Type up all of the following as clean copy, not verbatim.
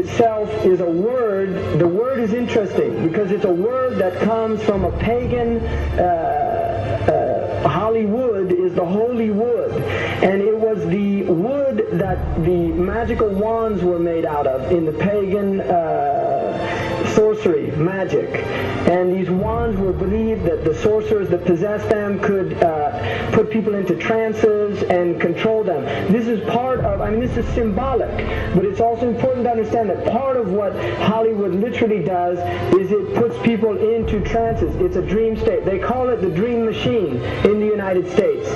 itself is a word. The word is interesting because it's a word that comes from a pagan. Hollywood is the holy wood, and it was the wood that the magical wands were made out of in the pagan sorcery, magic. And these wands were believed that the sorcerers that possessed them could put people into trances and control them. This is part of, this is symbolic, but it's also important to understand that part of what Hollywood literally does is it puts people into trances. It's a dream state. They call it the dream machine in the United States.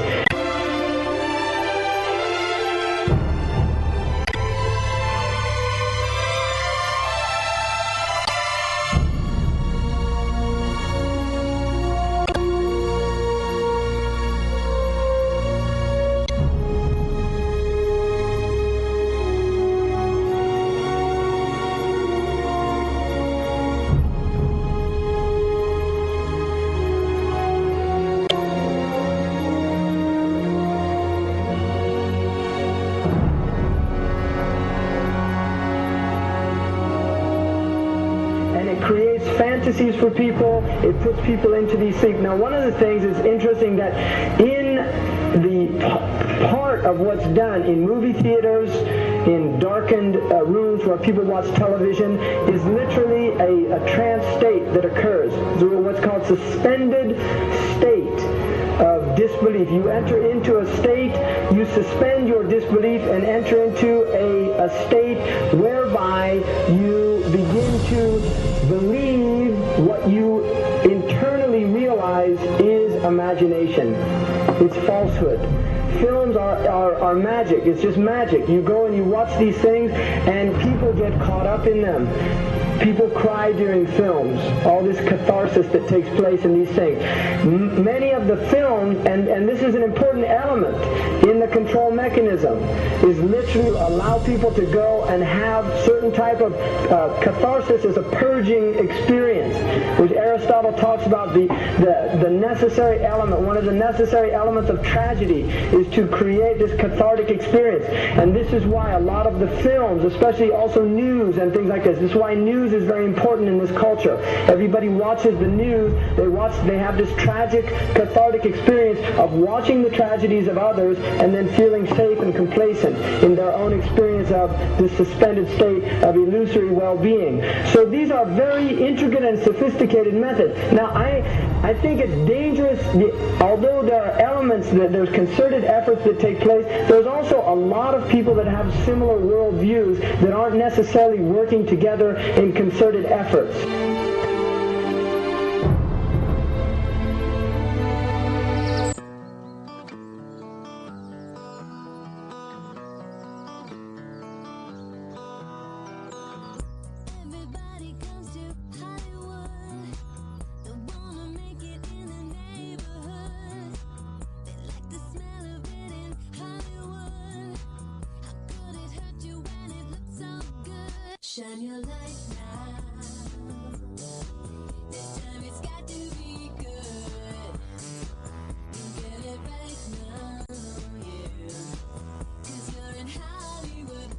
Fantasies for people, it puts people into these sleep. Now, one of the things is interesting that in the part of what's done in movie theaters, in darkened rooms where people watch television, is literally a trance state that occurs. So what's called suspended state of disbelief. You enter into a state, you suspend your disbelief and enter into a state whereby you begin to believe what you internally realize is imagination. It's falsehood. Films are magic. It's just magic. You go and you watch these things and people get caught up in them. People cry during films, all this catharsis that takes place in these things. Many of the films, and this is an important element in the control mechanism, is literally allow people to go and have certain type of catharsis as a purging experience, which Aristotle talks about the necessary element. One of the necessary elements of tragedy is to create this cathartic experience. And this is why a lot of the films, especially also news and things like this is why news is very important in this culture. Everybody watches the news. They have this tragic, cathartic experience of watching the tragedies of others and then feeling safe and complacent in their own experience of this suspended state of illusory well-being. So these are very intricate and sophisticated methods. Now, I think it's dangerous, although there are elements, there's concerted efforts that take place, there's also a lot of people that have similar worldviews that aren't necessarily working together in concerted efforts. Shine your light now. This time it's got to be good. Get it right now, yeah. 'Cause you're in Hollywood.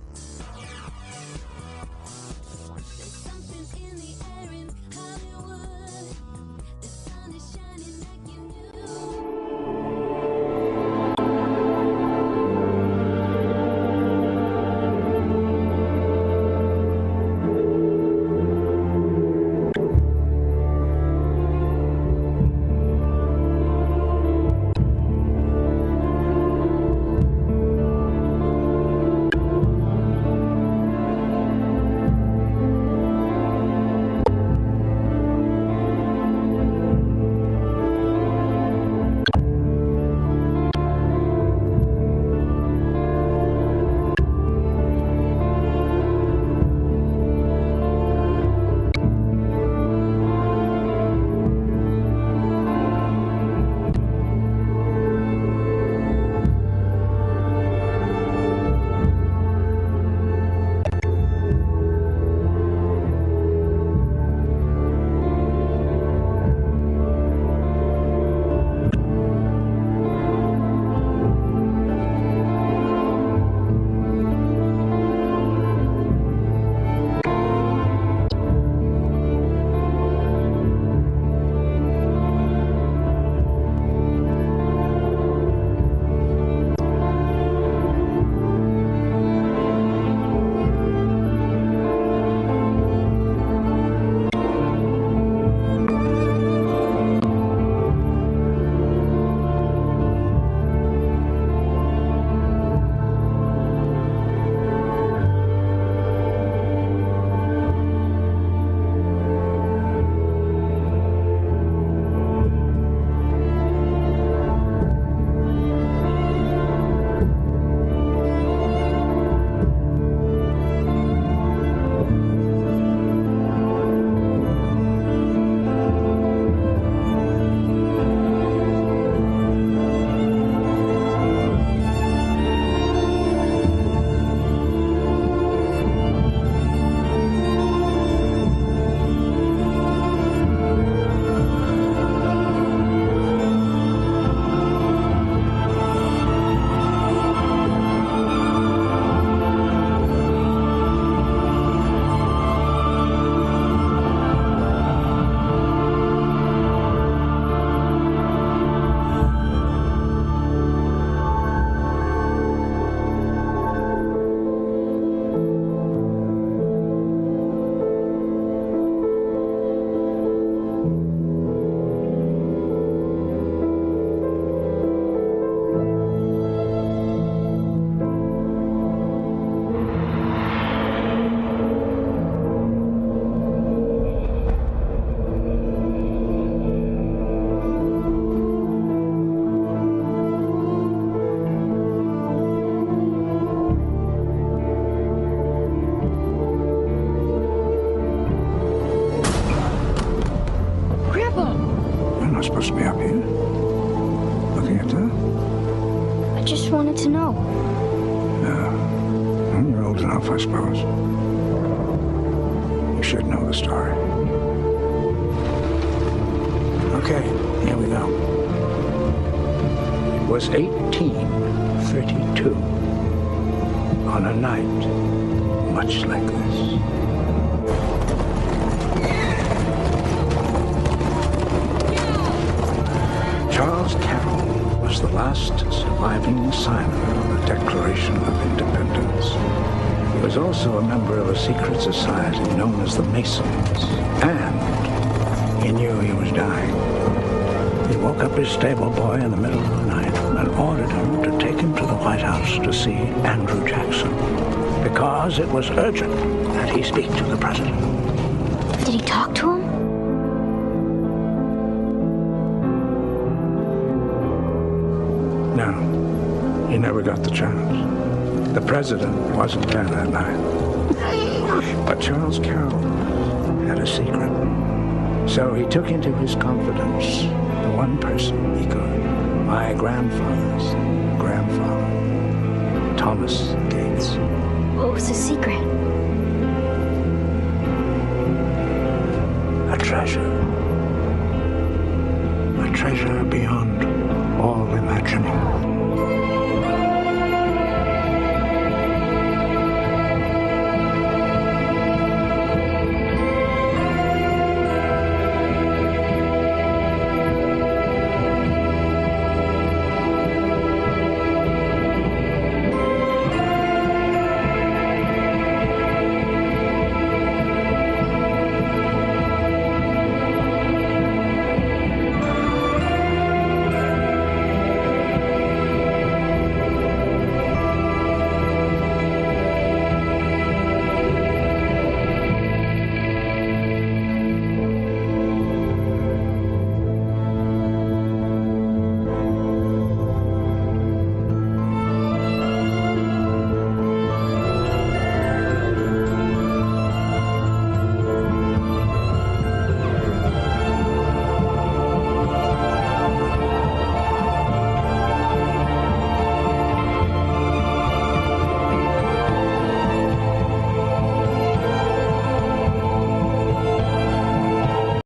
There's something in the air in Hollywood. The sun is shining like you knew. supposed to be up here. Looking at that? I just wanted to know. Well, you're old enough, I suppose. You should know the story. Okay, here we go. It was 1832, on a night much like this. Charles Carroll was the last surviving signer of the Declaration of Independence. He was also a member of a secret society known as the Masons, and he knew he was dying. He woke up his stable boy in the middle of the night and ordered him to take him to the White House to see Andrew Jackson, because it was urgent that he speak to the president. Did he talk to him? No, he never got the chance. The president wasn't there that night. But Charles Carroll had a secret. So he took into his confidence the one person he could. My grandfather's grandfather, Thomas Gates. What was his secret? A treasure. A treasure beyond all imagining.